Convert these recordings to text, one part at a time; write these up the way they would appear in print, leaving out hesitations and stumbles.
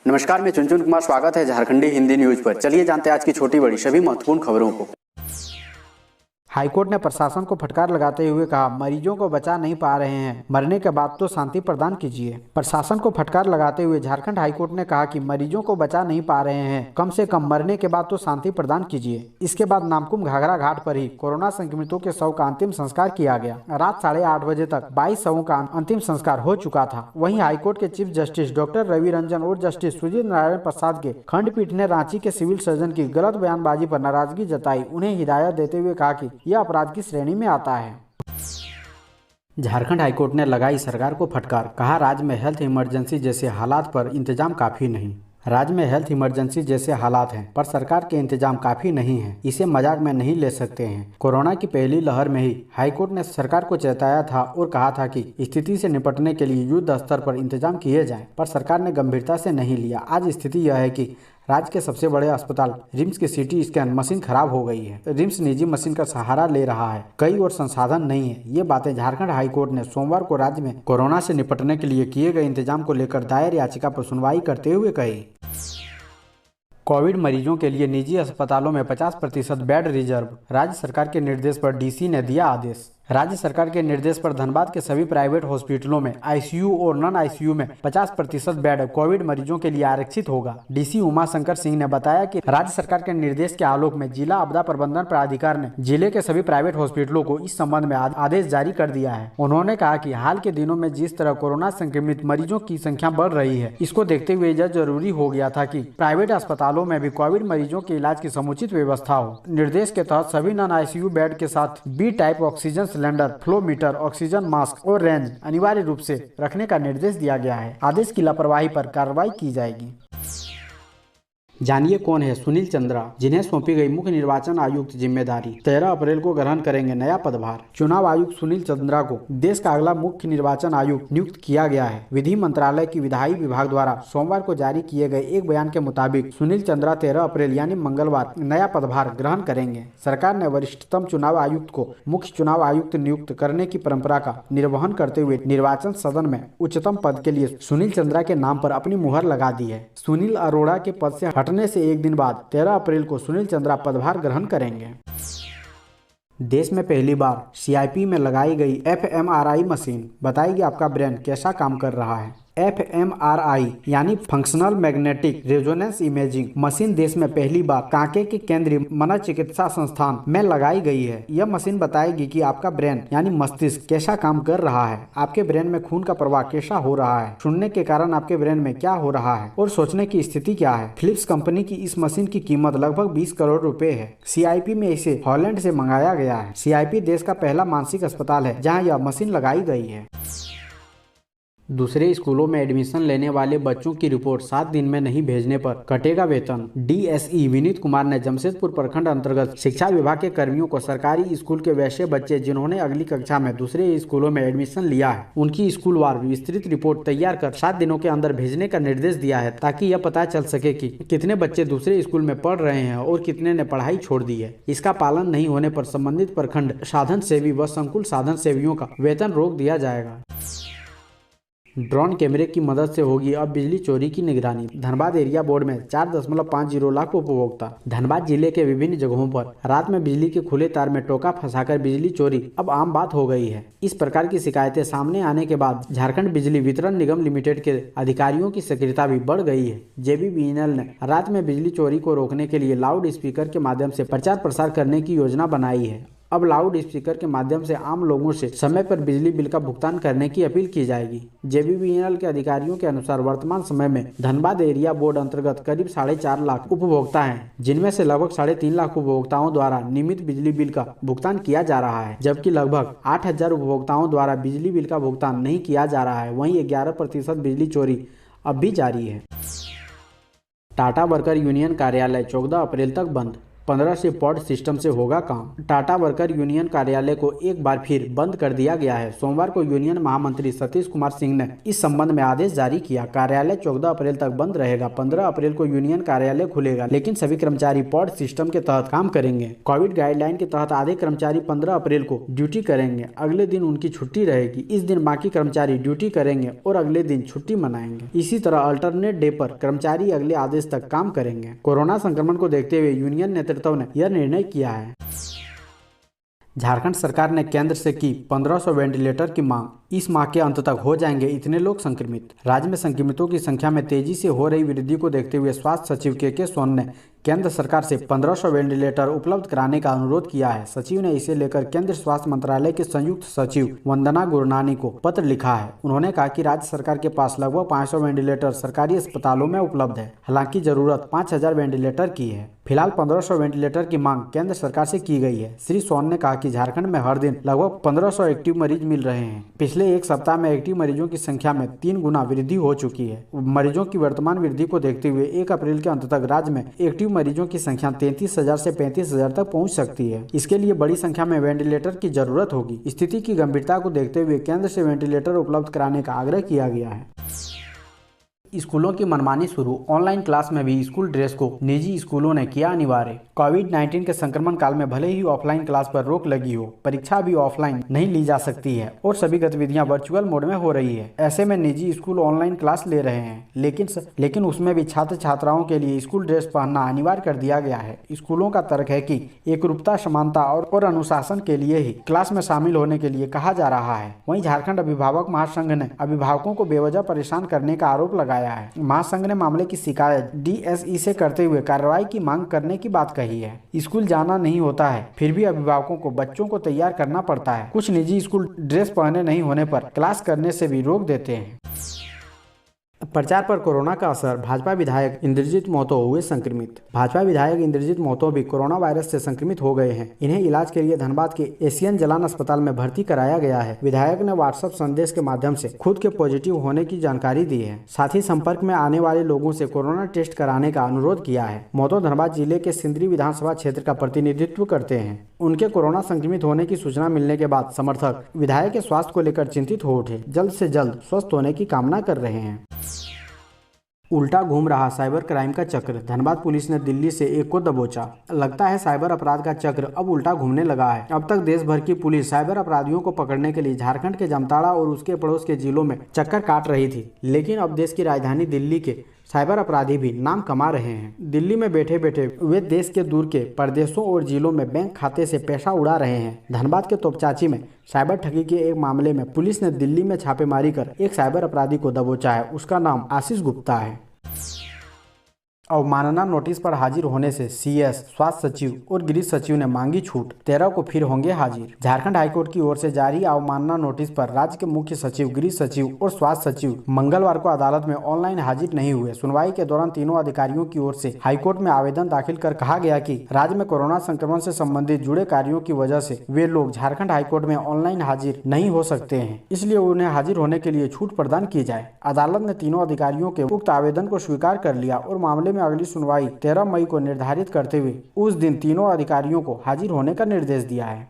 नमस्कार, मैं चुनचुन कुमार। स्वागत है झारखंडी हिंदी न्यूज पर। चलिए जानते हैं आज की छोटी बड़ी सभी महत्वपूर्ण खबरों को। हाईकोर्ट ने प्रशासन को फटकार लगाते हुए कहा, मरीजों को बचा नहीं पा रहे हैं, मरने के बाद तो शांति प्रदान कीजिए। प्रशासन को फटकार लगाते हुए झारखंड हाईकोर्ट ने कहा कि मरीजों को बचा नहीं पा रहे हैं, कम से कम मरने के बाद तो शांति प्रदान कीजिए। इसके बाद नामकुम घाघरा घाट पर ही कोरोना संक्रमितों के शव का अंतिम संस्कार किया गया। रात 8:30 बजे तक 22 शवों का अंतिम संस्कार हो चुका था। वहीं हाईकोर्ट के chief justice doctor Ravi Ranjan और जस्टिस सुजीत नारायण प्रसाद के खंडपीठ ने रांची के सिविल सर्जन की गलत बयानबाजी पर नाराजगी जताई। उन्हें हिदायत देते हुए कहा कि यह अपराध की श्रेणी में आता है। झारखंड हाईकोर्ट ने लगाई सरकार को फटकार, कहा राज्य में हेल्थ इमरजेंसी जैसे हालात पर इंतजाम काफी नहीं। राज्य में हेल्थ इमरजेंसी जैसे हालात हैं, पर सरकार के इंतजाम काफी नहीं है, इसे मजाक में नहीं ले सकते हैं। कोरोना की पहली लहर में ही हाईकोर्ट ने सरकार को चेताया था और कहा था कि स्थिति से निपटने के लिए युद्ध स्तर पर इंतजाम किए जाएं, पर सरकार ने गंभीरता से नहीं लिया। आज स्थिति यह है कि राज्य के सबसे बड़े अस्पताल रिम्स की सीटी स्कैन मशीन खराब हो गई है। रिम्स निजी मशीन का सहारा ले रहा है, कई और संसाधन नहीं है। ये बातें झारखंड हाईकोर्ट ने सोमवार को राज्य में कोरोना से निपटने के लिए किए गए इंतजाम को लेकर दायर याचिका पर सुनवाई करते हुए कही। कोविड मरीजों के लिए निजी अस्पतालों में 50% बेड रिजर्व। राज्य सरकार के निर्देश पर डीसी ने दिया आदेश। राज्य सरकार के निर्देश पर धनबाद के सभी प्राइवेट हॉस्पिटलों में आईसीयू और नॉन आईसीयू में 50% बेड कोविड मरीजों के लिए आरक्षित होगा। डीसी उमाशंकर सिंह ने बताया कि राज्य सरकार के निर्देश के आलोक में जिला आपदा प्रबंधन प्राधिकार ने जिले के सभी प्राइवेट हॉस्पिटलों को इस संबंध में आदेश जारी कर दिया है। उन्होंने कहा कि हाल के दिनों में जिस तरह कोरोना संक्रमित मरीजों की संख्या बढ़ रही है, इसको देखते हुए यह जरूरी हो गया था कि प्राइवेट अस्पतालों में भी कोविड मरीजों के इलाज की समुचित व्यवस्था हो। निर्देश के तहत सभी नॉन आईसीयू बेड के साथ B type oxygen cylinder, flow meter, oxygen mask और रेंज अनिवार्य रूप से रखने का निर्देश दिया गया है। आदेश की लापरवाही पर कार्रवाई की जाएगी। जानिए कौन है सुनील चंद्रा, जिन्हें सौंपी गई मुख्य निर्वाचन आयुक्त जिम्मेदारी। 13 अप्रैल को ग्रहण करेंगे नया पदभार। चुनाव आयुक्त सुनील चंद्रा को देश का अगला मुख्य निर्वाचन आयुक्त नियुक्त किया गया है। विधि मंत्रालय की विधायी विभाग द्वारा सोमवार को जारी किए गए एक बयान के मुताबिक सुनील चंद्रा 13 अप्रैल यानी मंगलवार नया पदभार ग्रहण करेंगे। सरकार ने वरिष्ठतम चुनाव आयुक्त को मुख्य चुनाव आयुक्त नियुक्त करने की परंपरा का निर्वहन करते हुए निर्वाचन सदन में उच्चतम पद के लिए सुनील चंद्रा के नाम पर अपनी मुहर लगा दी है। सुनील अरोड़ा के पद से हटने से एक दिन बाद 13 अप्रैल को सुनील चंद्रा पदभार ग्रहण करेंगे। देश में पहली बार सीआईपी में लगाई गई एफएमआरआई मशीन बताएगी आपका ब्रेन कैसा काम कर रहा है। एफएमआरआई यानी functional magnetic resonance imaging machine देश में पहली बार कांके के केंद्रीय मनोचिकित्सा संस्थान में लगाई गई है। यह मशीन बताएगी कि आपका ब्रेन यानी मस्तिष्क कैसा काम कर रहा है, आपके ब्रेन में खून का प्रवाह कैसा हो रहा है, सुनने के कारण आपके ब्रेन में क्या हो रहा है और सोचने की स्थिति क्या है। फिलिप्स कंपनी की इस मशीन की कीमत लगभग 20 करोड़ रुपए है। सीआईपी में इसे हॉलैंड से मंगाया गया है। सीआईपी देश का पहला मानसिक अस्पताल है जहाँ यह मशीन लगाई गई है। दूसरे स्कूलों में एडमिशन लेने वाले बच्चों की रिपोर्ट 7 दिन में नहीं भेजने पर कटेगा वेतन। डीएसई विनीत कुमार ने जमशेदपुर प्रखंड अंतर्गत शिक्षा विभाग के कर्मियों को सरकारी स्कूल के वैसे बच्चे जिन्होंने अगली कक्षा में दूसरे स्कूलों में एडमिशन लिया है, उनकी स्कूलवार विस्तृत रिपोर्ट तैयार कर 7 दिनों के अंदर भेजने का निर्देश दिया है, ताकि यह पता चल सके कि कितने बच्चे दूसरे स्कूल में पढ़ रहे हैं और कितने ने पढ़ाई छोड़ दी है। इसका पालन नहीं होने पर संबंधित प्रखंड साधन सेवी व संकुल साधन सेवियों का वेतन रोक दिया जाएगा। ड्रोन कैमरे की मदद से होगी अब बिजली चोरी की निगरानी। धनबाद एरिया बोर्ड में 4.50 लाख उपभोक्ता। धनबाद जिले के विभिन्न जगहों पर रात में बिजली के खुले तार में टोका फंसाकर बिजली चोरी अब आम बात हो गई है। इस प्रकार की शिकायतें सामने आने के बाद झारखंड बिजली वितरण निगम लिमिटेड के अधिकारियों की सक्रियता भी बढ़ गई है। जेबीवीएनएल ने रात में बिजली चोरी को रोकने के लिए लाउड स्पीकर के माध्यम से प्रचार प्रसार करने की योजना बनाई है। अब लाउड स्पीकर के माध्यम से आम लोगों से समय पर बिजली बिल का भुगतान करने की अपील की जाएगी। जेबीवीएनएल के अधिकारियों के अनुसार वर्तमान समय में धनबाद एरिया बोर्ड अंतर्गत करीब 4.5 लाख उपभोक्ता हैं, जिनमें से लगभग 3.5 लाख उपभोक्ताओं द्वारा नियमित बिजली बिल का भुगतान किया जा रहा है, जबकि लगभग 8,000 उपभोक्ताओं द्वारा बिजली बिल का भुगतान नहीं किया जा रहा है। वहीं 11% बिजली चोरी अब भी जारी है। टाटा वर्कर यूनियन कार्यालय 14 अप्रैल तक बंद। 15 से पॉड सिस्टम से होगा काम। टाटा वर्कर यूनियन कार्यालय को एक बार फिर बंद कर दिया गया है। सोमवार को यूनियन महामंत्री सतीश कुमार सिंह ने इस संबंध में आदेश जारी किया। कार्यालय 14 अप्रैल तक बंद रहेगा। 15 अप्रैल को यूनियन कार्यालय खुलेगा, लेकिन सभी कर्मचारी पॉड सिस्टम के तहत काम करेंगे। कोविड गाइडलाइन के तहत आधे कर्मचारी 15 अप्रैल को ड्यूटी करेंगे, अगले दिन उनकी छुट्टी रहेगी। इस दिन बाकी कर्मचारी ड्यूटी करेंगे और अगले दिन छुट्टी मनाएंगे। इसी तरह अल्टरनेट डे पर कर्मचारी अगले आदेश तक काम करेंगे। कोरोना संक्रमण को देखते हुए यूनियन नेतृत्व ने यह निर्णय किया है। झारखंड सरकार ने केंद्र से की 1500 वेंटिलेटर की मांग। इस माह के अंत तक हो जाएंगे इतने लोग संक्रमित। राज्य में संक्रमितों की संख्या में तेजी से हो रही वृद्धि को देखते हुए स्वास्थ्य सचिव के सोन ने केंद्र सरकार से 1500 वेंटिलेटर उपलब्ध कराने का अनुरोध किया है। सचिव ने इसे लेकर केंद्र स्वास्थ्य मंत्रालय के संयुक्त सचिव वंदना गुरनानी को पत्र लिखा है। उन्होंने कहा कि राज्य सरकार के पास लगभग 500 वेंटिलेटर सरकारी अस्पतालों में उपलब्ध है, हालांकि जरूरत 5000 वेंटिलेटर की है। फिलहाल 1500 वेंटिलेटर की मांग केंद्र सरकार से की गई है। श्री सोन ने कहा कि झारखंड में हर दिन लगभग 1500 एक्टिव मरीज मिल रहे हैं। पिछले एक सप्ताह में एक्टिव मरीजों की संख्या में 3 गुना वृद्धि हो चुकी है। मरीजों की वर्तमान वृद्धि को देखते हुए 1 अप्रैल के अंत तक राज्य में एक्टिव मरीजों की संख्या 33,000 से 35,000 तक पहुंच सकती है। इसके लिए बड़ी संख्या में वेंटिलेटर की जरूरत होगी। स्थिति की गंभीरता को देखते हुए केंद्र से वेंटिलेटर उपलब्ध कराने का आग्रह किया गया है। स्कूलों की मनमानी शुरू। ऑनलाइन क्लास में भी स्कूल ड्रेस को निजी स्कूलों ने किया अनिवार्य। कोविड-19 के संक्रमण काल में भले ही ऑफलाइन क्लास पर रोक लगी हो, परीक्षा भी ऑफलाइन नहीं ली जा सकती है और सभी गतिविधियां वर्चुअल मोड में हो रही है। ऐसे में निजी स्कूल ऑनलाइन क्लास ले रहे हैं, लेकिन उसमें भी छात्र छात्राओं के लिए स्कूल ड्रेस पहनना अनिवार्य कर दिया गया है। स्कूलों का तर्क है कि एकरूपता, समानता और अनुशासन के लिए ही क्लास में शामिल होने के लिए कहा जा रहा है। वहीं झारखंड अभिभावक महासंघ ने अभिभावकों को बेवजह परेशान करने का आरोप लगाया है। महासंघ ने मामले की शिकायत डीएसई से करते हुए कार्रवाई की मांग करने की बात कही है। स्कूल जाना नहीं होता है, फिर भी अभिभावकों को बच्चों को तैयार करना पड़ता है। कुछ निजी स्कूल ड्रेस पहने नहीं होने पर क्लास करने से भी रोक देते हैं। प्रचार पर कोरोना का असर। भाजपा विधायक इंद्रजीत महतो हुए संक्रमित। भाजपा विधायक इंद्रजीत महतो भी कोरोना वायरस से संक्रमित हो गए हैं। इन्हें इलाज के लिए धनबाद के एशियन जलान अस्पताल में भर्ती कराया गया है। विधायक ने व्हाट्सएप संदेश के माध्यम से खुद के पॉजिटिव होने की जानकारी दी है। साथ ही संपर्क में आने वाले लोगों से कोरोना टेस्ट कराने का अनुरोध किया है। महतो धनबाद जिले के सिंदरी विधानसभा क्षेत्र का प्रतिनिधित्व करते हैं। उनके कोरोना संक्रमित होने की सूचना मिलने के बाद समर्थक विधायक के स्वास्थ्य को लेकर चिंतित हो उठे। जल्द से जल्द स्वस्थ होने की कामना कर रहे हैं। उल्टा घूम रहा साइबर क्राइम का चक्र। धनबाद पुलिस ने दिल्ली से एक को दबोचा। लगता है साइबर अपराध का चक्र अब उल्टा घूमने लगा है। अब तक देश भर की पुलिस साइबर अपराधियों को पकड़ने के लिए झारखंड के जामताड़ा और उसके पड़ोस के जिलों में चक्कर काट रही थी, लेकिन अब देश की राजधानी दिल्ली के साइबर अपराधी भी नाम कमा रहे हैं। दिल्ली में बैठे बैठे वे देश के दूर के प्रदेशों और जिलों में बैंक खाते से पैसा उड़ा रहे हैं। धनबाद के तोपचाची में साइबर ठगी के एक मामले में पुलिस ने दिल्ली में छापेमारी कर एक साइबर अपराधी को दबोचा है। उसका नाम आशीष गुप्ता है। अवमानना नोटिस पर हाजिर होने से सीएस, स्वास्थ्य सचिव और गृह सचिव ने मांगी छूट। 13 को फिर होंगे हाजिर। झारखंड हाईकोर्ट की ओर से जारी अवमानना नोटिस पर राज्य के मुख्य सचिव, गृह सचिव और स्वास्थ्य सचिव मंगलवार को अदालत में ऑनलाइन हाजिर नहीं हुए। सुनवाई के दौरान तीनों अधिकारियों की ओर से हाईकोर्ट में आवेदन दाखिल कर कहा गया कि राज्य में कोरोना संक्रमण से संबंधित जुड़े कार्यों की वजह से वे लोग झारखंड हाईकोर्ट में ऑनलाइन हाजिर नहीं हो सकते हैं, इसलिए उन्हें हाजिर होने के लिए छूट प्रदान की जाए। अदालत ने तीनों अधिकारियों के उक्त आवेदन को स्वीकार कर लिया और मामले में अगली सुनवाई 13 मई को निर्धारित करते हुए उस दिन तीनों अधिकारियों को हाजिर होने का निर्देश दिया है।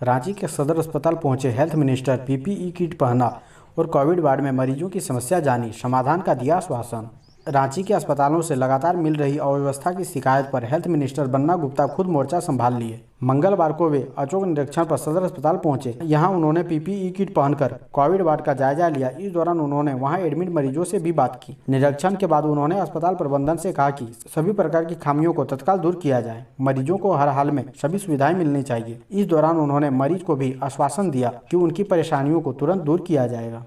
रांची के सदर अस्पताल पहुंचे हेल्थ मिनिस्टर। पीपीई किट पहना और कोविड वार्ड में मरीजों की समस्या जानी, समाधान का दिया आश्वासन। रांची के अस्पतालों से लगातार मिल रही अव्यवस्था की शिकायत पर हेल्थ मिनिस्टर बन्ना गुप्ता खुद मोर्चा संभाल लिए। मंगलवार को वे औचक निरीक्षण पर सदर अस्पताल पहुंचे। यहां उन्होंने पीपीई किट पहनकर कोविड वार्ड का जायजा लिया। इस दौरान उन्होंने वहां एडमिट मरीजों से भी बात की। निरीक्षण के बाद उन्होंने अस्पताल प्रबंधन से कहा कि सभी प्रकार की खामियों को तत्काल दूर किया जाए। मरीजों को हर हाल में सभी सुविधाएं मिलनी चाहिए। इस दौरान उन्होंने मरीज को भी आश्वासन दिया कि उनकी परेशानियों को तुरंत दूर किया जाएगा।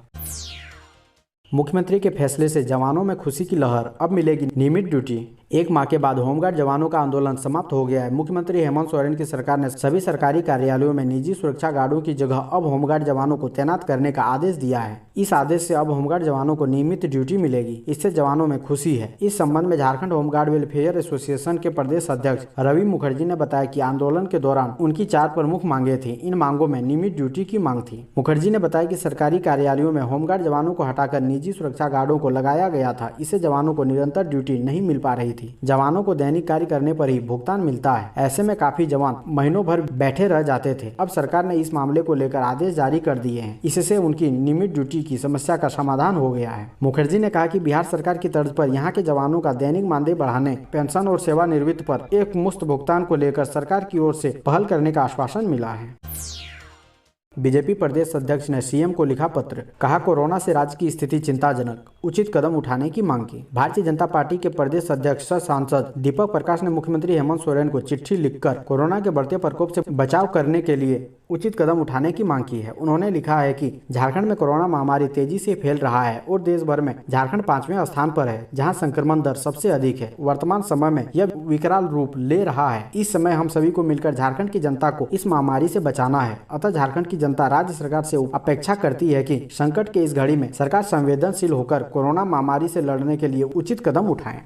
मुख्यमंत्री के फैसले से जवानों में खुशी की लहर। अब मिलेगी नियमित ड्यूटी। एक माह के बाद होमगार्ड जवानों का आंदोलन समाप्त हो गया है। मुख्यमंत्री हेमंत सोरेन की सरकार ने सभी सरकारी कार्यालयों में निजी सुरक्षा गार्डों की जगह अब होमगार्ड जवानों को तैनात करने का आदेश दिया है। इस आदेश से अब होमगार्ड जवानों को नियमित ड्यूटी मिलेगी। इससे जवानों में खुशी है। इस संबंध में झारखंड होमगार्ड वेलफेयर एसोसिएशन के प्रदेश अध्यक्ष रवि मुखर्जी ने बताया कि आंदोलन के दौरान उनकी 4 प्रमुख मांगे थी। इन मांगों में नियमित ड्यूटी की मांग थी। मुखर्जी ने बताया कि सरकारी कार्यालयों में होमगार्ड जवानों को हटाकर निजी सुरक्षा गार्डों को लगाया गया था। इससे जवानों को निरंतर ड्यूटी नहीं मिल पा रही थी। जवानों को दैनिक कार्य करने पर ही भुगतान मिलता है, ऐसे में काफी जवान महीनों भर बैठे रह जाते थे। अब सरकार ने इस मामले को लेकर आदेश जारी कर दिए हैं। इससे उनकी नियमित ड्यूटी की समस्या का समाधान हो गया है। मुखर्जी ने कहा कि बिहार सरकार की तर्ज पर यहाँ के जवानों का दैनिक मानदेय बढ़ाने, पेंशन और सेवानिवृत्ति पर एक मुश्त भुगतान को लेकर सरकार की ओर से पहल करने का आश्वासन मिला है। बीजेपी प्रदेश अध्यक्ष ने सीएम को लिखा पत्र, कहा कोरोना से राज्य की स्थिति चिंताजनक, उचित कदम उठाने की मांग की। भारतीय जनता पार्टी के प्रदेश अध्यक्ष सांसद दीपक प्रकाश ने मुख्यमंत्री हेमंत सोरेन को चिट्ठी लिखकर कोरोना के बढ़ते प्रकोप से बचाव करने के लिए उचित कदम उठाने की मांग की है। उन्होंने लिखा है कि झारखंड में कोरोना महामारी तेजी से फैल रहा है और देश भर में झारखंड 5वें स्थान पर है, जहां संक्रमण दर सबसे अधिक है। वर्तमान समय में यह विकराल रूप ले रहा है। इस समय हम सभी को मिलकर झारखंड की जनता को इस महामारी से बचाना है। अतः झारखंड की जनता राज्य सरकार से अपेक्षा करती है कि संकट के इस घड़ी में सरकार संवेदनशील होकर कोरोना महामारी से लड़ने के लिए उचित कदम उठाए।